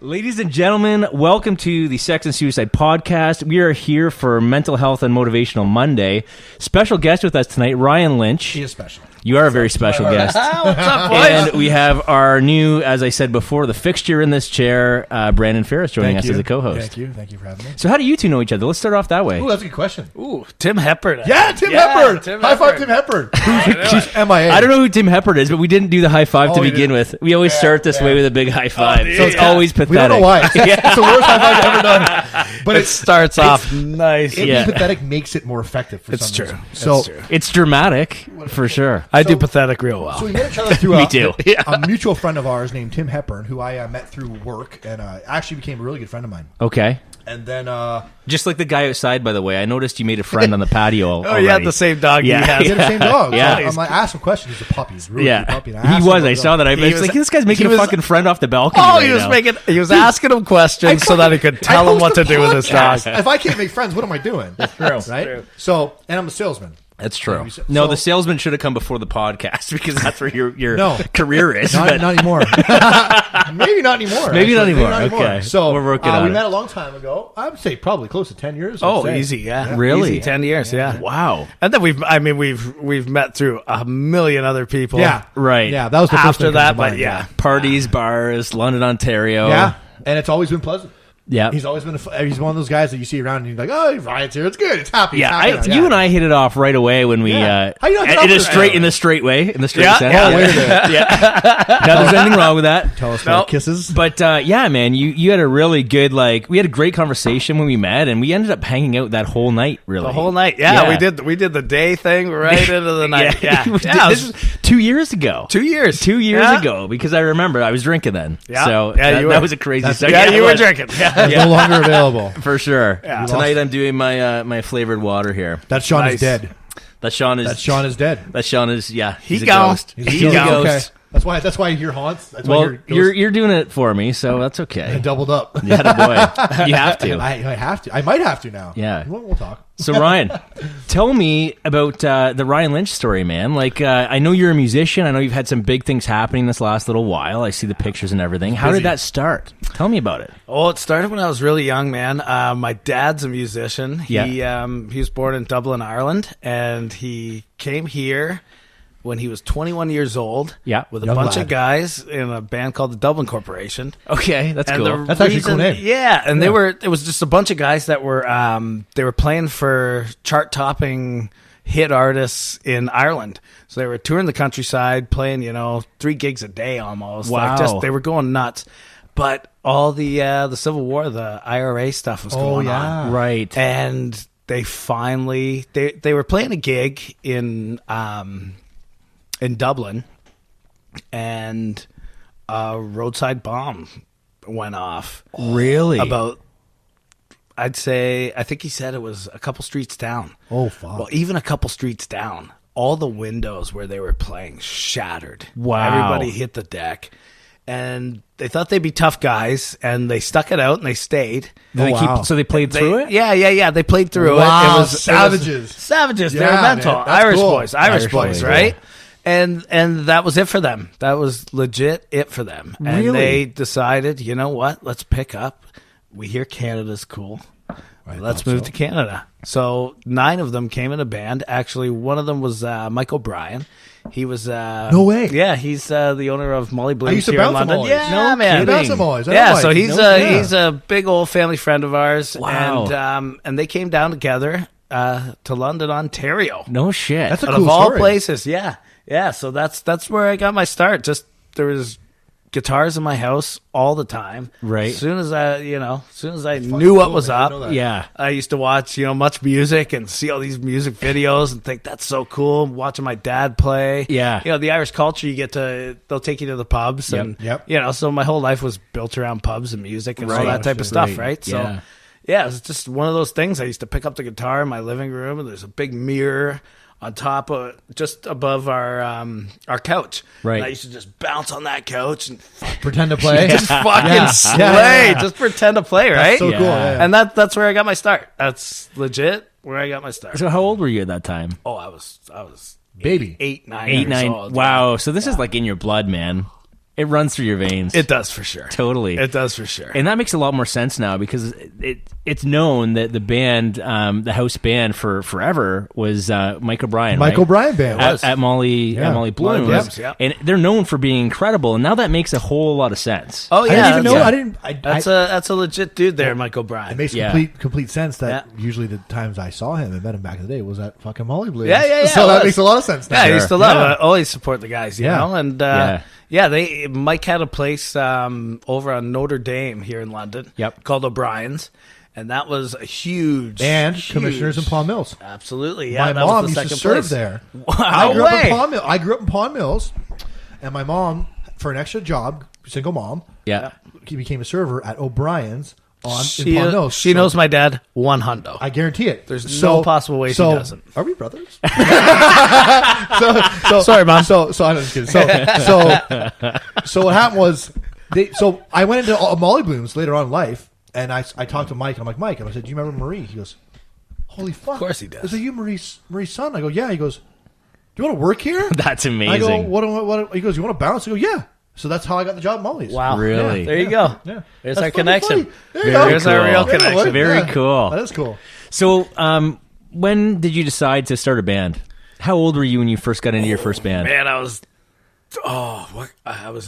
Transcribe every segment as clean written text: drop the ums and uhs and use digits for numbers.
Ladies and gentlemen, welcome to the Sex and Suicide Podcast. We are here for Mental Health and Motivational Monday. Special guest with us tonight, Ryan Lynch. He is special. You are a very special guest. What's up, boys? And we have our new, as I said before, the fixture in this chair, Brandon Ferris, joining us as a co-host. Thank you for having me. So how do you two know each other? Let's start off that way. Ooh, that's a good question. Ooh, Tim Hepburn. Yeah, Tim Hepburn. High five, Tim Hepburn. She's MIA. I don't know who Tim Hepburn is, but we didn't do the high five to begin with. We always start this way with a big high five, so it's always pathetic. We don't know why. It's the worst high five I've ever done. But it starts off nice. Being pathetic makes it more effective for some reason. So it's dramatic, for sure. I do pathetic real well. So we met each other through Me too. a mutual friend of ours named Tim Hepburn, who I met through work, and actually became a really good friend of mine. Okay. And then... just like the guy outside, by the way. I noticed you made a friend on the patio already. You had the same dog. Yeah. He he had the same dog. Yeah. So I'm like, I asked him questions. He's a puppy. He's a really cute puppy. And He was. I saw that. I was like, this guy's making a fucking friend off the balcony right now. He was asking him questions so that he could tell him what to do with his dog. If I can't make friends, what am I doing? That's true. Right? True. So, and I'm a salesman. That's true. So- No, the salesman should have come before the podcast because that's where your career is. Not but- anymore. Maybe not anymore. Maybe not actually. anymore. Okay. So We're working on we it. met a long time ago. I would say probably close to 10 years. Oh, easy, yeah. Really? Easy, 10 years, yeah. Wow. And then we've met through a million other people. Yeah. Right. Yeah, that was the first After thing that, comes to but mind, yeah. Parties, bars, London, Ontario. Yeah. And it's always been pleasant. Yeah. He's always been he's one of those guys that you see around and you're like, oh, Ryan's here. It's good. It's happy. Yeah, It's happy. you and I hit it off right away when we Yeah. How you not get off in a this straight way? in the straight way in the straight Yeah. sense. Oh, wait a minute. Yeah. Now there's anything wrong with that. Tell us about kisses. But yeah, man, you had a really good we had a great conversation when we met, and we ended up hanging out that whole night. Really, The whole night. Yeah, we did the day thing right into the night. Yeah. This was 2 years ago. 2 years. 2 years Yeah. ago, because I remember I was drinking then. Yeah. So Yeah, that, you that were. was a crazy That's- second. Yeah, you were it was. drinking. Yeah. No longer available. For sure. Yeah. Tonight I'm doing my flavored water here. That Sean Nice. is dead. That Sean is dead. That Sean is he's a gone. ghost. He's a He's ghost. a ghost. Okay. That's why you hear haunts. That's why Well, you're you're doing it for me, so that's I okay. doubled up. Yeah, boy, you have to. I have to. I might have to now. Yeah. We'll talk. So Ryan, tell me about the Ryan Lynch story, man. Like, I know you're a musician. I know you've had some big things happening this last little while. I see the pictures and everything. How did that start? Tell me about it. Oh, it started when I was really young, man. My dad's a musician. He was born in Dublin, Ireland, and he came here when he was 21 years old. Yeah. with a Young bunch lad. of guys in a band called the Dublin Corporation. Okay, that's And cool. the That's actually a cool name. Yeah, and it was just a bunch of guys that were they were playing for chart-topping hit artists in Ireland. So they were touring the countryside, playing 3 gigs a day almost. Wow. They were going nuts. But all the Civil War, the IRA stuff was going on. Right. And they finally they were playing a gig in Dublin, and a roadside bomb went off. Really? I think he said it was a couple streets down. Oh, fuck. Well, even a couple streets down, all the windows where they were playing shattered. Wow. Everybody hit the deck. And they thought they'd be tough guys, and they stuck it out, and they stayed. So they played through it? Yeah. They played through Wow, it. It was savages. Savages. They Yeah, were mental. man, that's Irish cool. boys. Irish Boys, boys, right? And that was it for them. That was legit it for them. And Really? they decided, you know what? Let's pick up. We hear Canada's cool. Let's move to Canada. So 9 of them came in a band. Actually, one of them was Mike O'Brien. He was No way. Yeah, he's the owner of Molly Blues used to here in bounce at London. Molly's. Yeah, No man. kidding. Bounce 'em always. I know Yeah, Mike. so he's Yeah. he's a big old family friend of ours. Wow. And they came down together to London, Ontario. No shit. That's a Out cool of all story. places, yeah. So that's where I got my start. Just there was guitars in my house all the time. Right. As soon as I knew what was cool, man. I up, know that. Yeah. I used to watch, Much Music and see all these music videos and think that's so cool. Watching my dad play. Yeah. The Irish culture, they'll take you to the pubs. And, Yep. so my whole life was built around pubs and music and all Right. that type of stuff, Right. right? So, Yeah. yeah, it's just one of those things. I used to pick up the guitar in my living room, and there's a big mirror on top of, just above our couch. Right. And I used to just bounce on that couch and Pretend to play. just fucking Yeah. slay. Yeah. Just pretend to play, right? so Yeah. cool. Yeah. And that's where I got my start. That's legit where I got my start. So how old were you at that time? Oh, I was Baby. 8, 9 8, years 9. old. Wow. So this is like in your blood, man. It runs through your veins. It does for sure. Totally. It does for sure. And that makes a lot more sense now because it's known that the band, the house band for forever was Mike O'Brien. Mike O'Brien band at Molly Bloom's. Bloom's, yeah. And they're known for being incredible. And now that makes a whole lot of sense. Oh, yeah. I didn't even know. That's a legit dude there, Mike O'Brien. It makes complete sense that usually the times I saw him and met him back in the day was at fucking Molly Bloom's. Yeah. So that makes a lot of sense now. Yeah, I used to love always support the guys, you know? And Mike had a place over on Notre Dame here in London called O'Brien's, and that was a huge Commissioners in Pawn Mills. Absolutely, yeah. My that mom was the used to second serve place. there. Wow, I grew up in Pawn Mills, and my mom, for an extra job, single mom, became a server at O'Brien's in Pawn Mills. She knows my dad 100. I guarantee it. There's no possible way she doesn't. Are we brothers? Sorry, Mom. So I'm just kidding. So what happened was, I went into Molly Bloom's later on in life, and I talked to Mike. And I'm like, Mike, and I said, do you remember Marie? He goes, holy fuck. Of course he does. I said, you Marie's son? I go, yeah. He goes, do you want to work here? That's amazing. I go, what? He goes, you want to bounce? I go, yeah. So that's how I got the job at Molly's. Wow. Really? Yeah, there you go. Yeah. There's That's our connection. There's our real connection. Very cool. That is cool. So, when did you decide to start a band? How old were you when you first got into your first band? Man, I was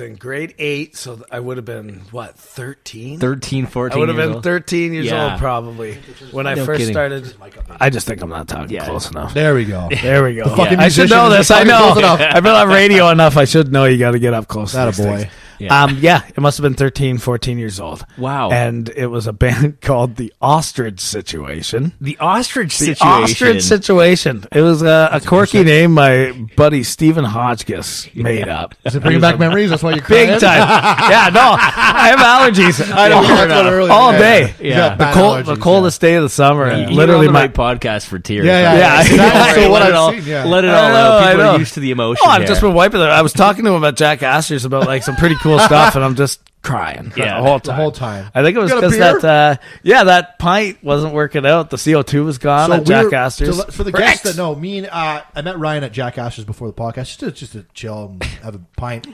in grade 8, so I would have been, 13? 13, 14 I would have years been old? 13 years old, probably, when I first kidding. started. I just think I'm not talking close enough. There we go. There we go. fucking I should musician know is this. just I know. fucking close enough. I've been on radio enough. I should know you got to get up close. That to a these boy. things. Yeah. It must have been 13, 14 years old. Wow. And it was a band called The Ostrich Situation. The Ostrich The Situation. Ostrich Situation. It was a quirky name my buddy Stephen Hotchkiss made up. Does it bring back memories? That's why you're crying? Big time. Yeah, no, I have allergies. I know. We talked about it earlier. All Yeah. day. You got bad The allergies, coldest day of the summer. And You're literally on the my right podcast for tears. Yeah. So what let it I've all, seen, yeah. let it all I know, out. I People know. are used to the emotion. Oh, I've here. just been wiping it. I was talking to him about Jack Astor's about like some pretty cool stuff, and I'm just crying Yeah. the whole time. I think it was You got a because beer? that pint wasn't working out. The CO2 was gone at Jack Astor's. So for the guests that know, I met Ryan at Jack Astor's before the podcast, just to chill and have a pint,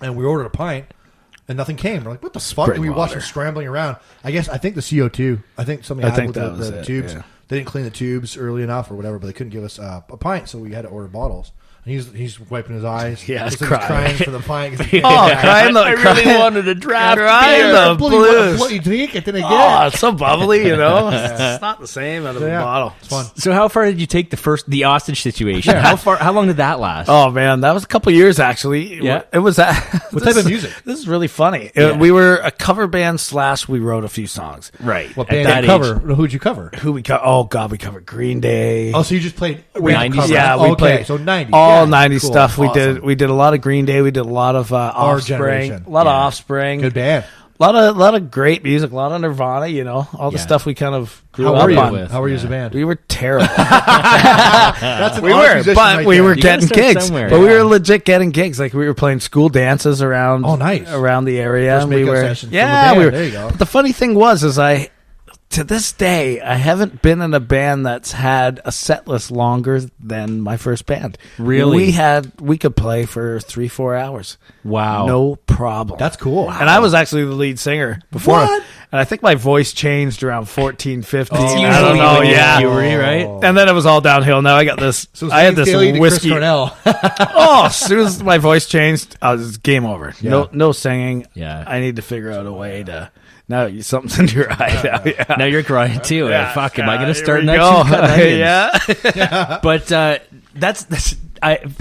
and we ordered a pint, and nothing came. We're like, what the fuck? Bring And we watched water. him scrambling around. I think the CO2. I think something happened that with was the it, tubes. yeah. They didn't clean the tubes early enough or whatever, but they couldn't give us a pint, so we had to order bottles. And he's wiping his eyes. Yeah, Looks he's like crying. for the pint. Crying the I really wanted a draft crying beer. the blues. Bloody drink it, didn't I get Oh, it? it's so bubbly, you know. It's not the same out of a bottle. It's fun. So how far did you take the Ostrich Situation? How long did that last? Oh man, that was a couple years actually. Yeah. It was. What type of music? This is really funny. Yeah. We were a cover band / we wrote a few songs. Right. What At band that did you cover? age. Who'd you cover? Who we covered? Oh God, we covered Green Day. Oh, so you just played 90s? covers. Yeah, we okay, played so 90s. all Yeah, 90s cool. stuff. We Awesome. did a lot of Green Day. We did a lot of Offspring. generation. A lot of Yeah. Offspring. Good band. A lot of great music. A lot of Nirvana. You know, all the Yeah. stuff we kind of grew How up were you? on. with? How were you as a band? We were terrible. That's an We honest were, musician but right we there. were You gotta getting start gigs. somewhere. But we Yeah. were legit getting gigs. Like we were playing school dances around. Oh, nice. Around the area. First and we makeup were. session from Yeah, the band. we were. There you go. But the funny thing was, to this day, I haven't been in a band that's had a set list longer than my first band. Really? We could play for 3-4 hours. Wow. No problem. That's cool. And I was actually the lead singer before. What? And I think my voice changed around 14, 15. It's I don't usually know. when you're Yeah. puberty, right? And then it was all downhill. Now I got this. So I had this Staley to whiskey. Chris Cornell. Oh, as soon as my voice changed, I was game over. Yeah. No singing. Yeah. I need to figure out a way to. Now something's in your eye. Now. Yeah. Now you're crying too. Yeah. Fuck, am I going to Here start we next? go. She's cutting onions. Yeah. But that's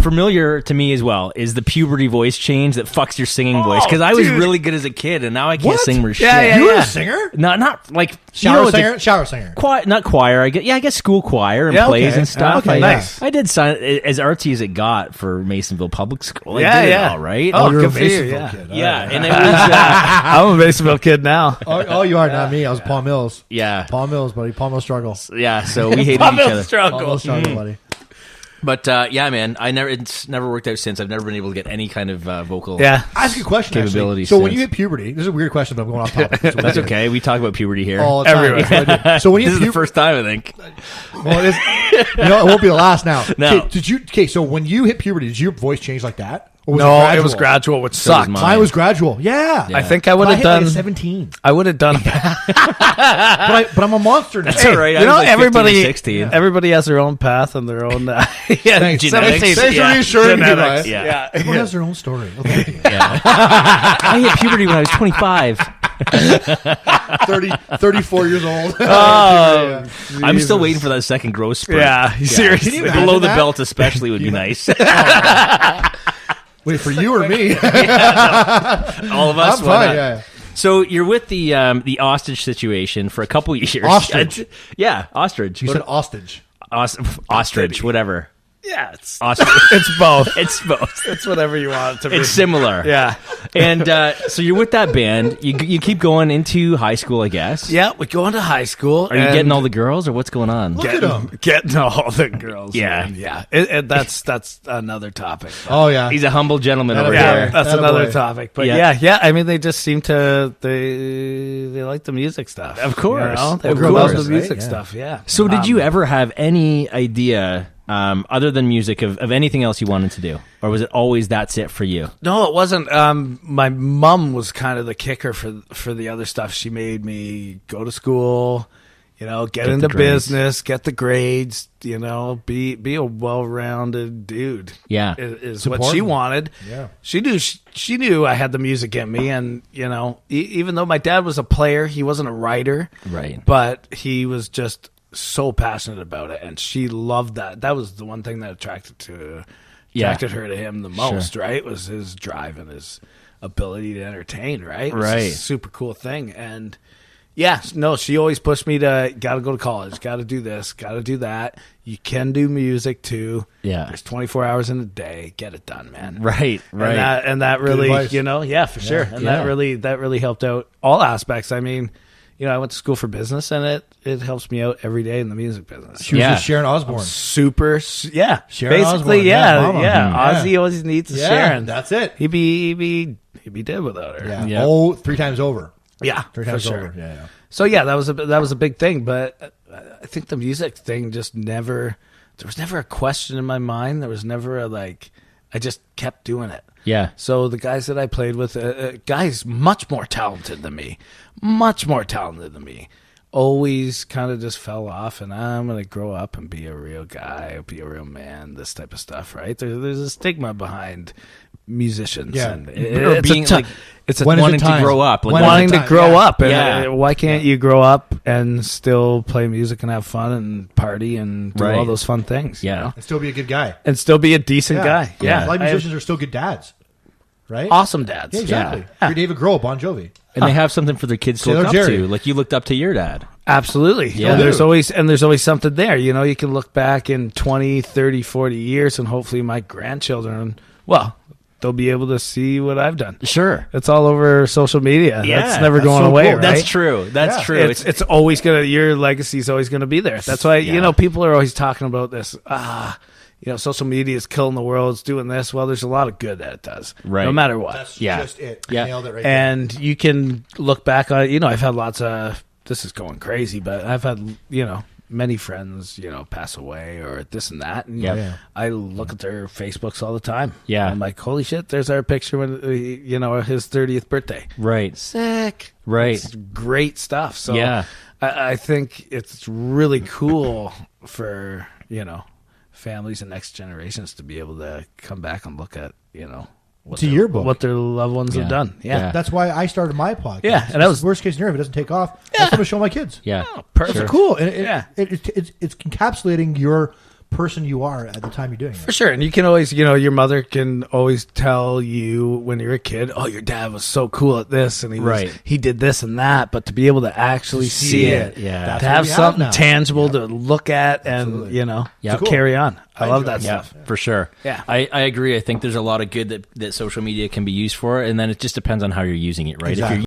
familiar to me as well. Is the puberty voice change that fucks your singing voice? Because I was dude. really good as a kid, and now I can't What? sing for shit. Yeah, You were yeah. a singer? Not like Shower at the- singer? Shower singer. Not choir. I guess school choir and Yeah, plays okay. and stuff. Okay, nice. I did sign as artsy as it got for Masonville Public School. I Yeah, did yeah. it all right. Oh, you're a good for you, Masonville yeah. kid. yeah, All and right. it was I'm a Masonville kid now. Oh, you are, not me. I was Paul Mills. yeah. Paul Mills, buddy. Paul Mills struggle. Yeah, so we hated each other. Paul Mills struggle, buddy. But yeah, man, it's never worked out since. I've never been able to get any kind of vocal. Yeah. Ask you a question, actually. Capabilities So when since. you hit puberty, this is a weird question, but I'm going off topic. That's okay. We talk about puberty here. All the time. Everywhere. That's what I do. So when you This is hit the first time, I think. well, it won't be the last now. No. Okay, so when you hit puberty, did your voice change like that? Or was No, it was gradual, which So was sucked. mine. Mine was gradual. Yeah. I think I would I have hit like done. a 17. I would have done. But I'm a monster now. That's all right. I You know, was like 15 or everybody, 16. everybody has their own path and their own. Genetics. Thanks for reassuring me, Genetics. Ryan. Yeah. Everyone has their own story. Okay. I hit puberty when I was 25. 34 years old. Oh, I'm still waiting for that second growth spurt. Yeah, seriously. Can you Below imagine the that? belt especially would be nice. Wait, for you or me? All of us. I'm why fine. not? Yeah. So you're with the ostrich situation for a couple years. Ostrich? Yeah, ostrich. You said ostrich. Ostrich, whatever. Yeah, it's Ostrich. it's both. It's both. It's whatever you want it to be. It's similar. Yeah. And so you're with that band. You keep going into high school, I guess. Yeah, we go into high school. Are you getting all the girls, or what's going on? Look at him. Getting all the girls. Yeah. man. Yeah. That's another topic. Oh, yeah. He's a humble gentleman over Yeah, here. that's Attaboy. another topic. But Yeah. yeah. I mean, they just seem to they like the music stuff. Of course. you know? They Of love course, the music right? Yeah. stuff. Yeah. So did you ever have any idea, other than music, of anything else you wanted to do, or was it always that's it for you? No, it wasn't. My mom was kind of the kicker for the other stuff. She made me go to school, get the into grades. business, get the grades, be a well-rounded dude. Yeah. is what important. she wanted. Yeah. She knew I had the music in me, and even though my dad was a player, he wasn't a writer, Right. but he was just so passionate about it, and she loved that. That was the one thing that attracted her to him the most, right? Was his drive and his ability to entertain, right? It was a Right. super cool thing. And she always pushed me to gotta go to college, gotta do this, gotta do that. You can do music too. Yeah. There's 24 hours in a day. Get it done, man. Right. And that really, advice. for sure. And Yeah. that really helped out all aspects. I mean, I went to school for business, and it helps me out every day in the music business. She was Yeah. just Sharon Osbourne. Yeah. Sharon Basically, Osbourne, yeah. Mama. Ozzy always needs a Sharon. That's it. He'd be dead without her. Yeah. Yeah. Oh, 3 times over. Yeah, 3 for times sure. over. Yeah. So yeah, that was a big thing, but I think the music thing just never. There was never a question in my mind. There was never I just kept doing it. Yeah. So the guys that I played with, guys much more talented than me, always kind of just fell off, and I'm going to grow up and be a real guy, be a real man, this type of stuff, right? There's a stigma behind musicians. Yeah. And Or it's being it's a When is it wanting to time? grow up. Like, When is wanting it to time? grow Yeah. up. And Yeah. why can't you grow up and still play music and have fun and party and do Right. all those fun things? you Yeah. know? And still be a good guy. And still be a decent guy. Yeah. A lot of I have musicians are still good dads. Right? awesome dads. Yeah, exactly. Yeah. You're David Grohl, Bon Jovi. And they have something for their kids to Sailor look up Jerry. to. Like you looked up to your dad. Absolutely. Yeah. And there's always something there. You can look back in 20, 30, 40 years, and hopefully my grandchildren, they'll be able to see what I've done. Sure. It's all over social media. Yeah, that's never that's going so away, cool. right? That's true. That's Yeah. true. It's always your legacy's always gonna be there. That's why people are always talking about this. Social media is killing the world. It's doing this. Well, there's a lot of good that it does, Right. no matter what. That's Yeah. just it. Yeah. Nailed it right And you can look back on it. I've had lots of. This is going crazy, but I've had many friends pass away or this and that, and Yeah. I look at their Facebooks all the time. Yeah. I'm like, holy shit! There's our picture when his 30th birthday. Right. Sick. Right. It's great stuff. So Yeah. I think it's really cool for families and next generations to be able to come back and look at what To your book. what their loved ones Yeah. have done. Yeah. Yeah, That's why I started my podcast. Yeah, and that was- worst case scenario. If it doesn't take off, that's going to show my kids. Yeah. perfect. It's cool. And Yeah. it's encapsulating your person you are at the time you're doing For it. sure. And you can always, your mother can always tell you when you're a kid, oh, your dad was so cool at this and Right. he did this and that, but to be able to actually see it, Yeah. That's to what have we have something now. tangible to look at and, Absolutely. Yeah. to Cool. carry on. I love enjoy that it. Yeah, stuff. for sure. Yeah. I agree. I think there's a lot of good that social media can be used for, and then it just depends on how you're using it, right? If Exactly. you're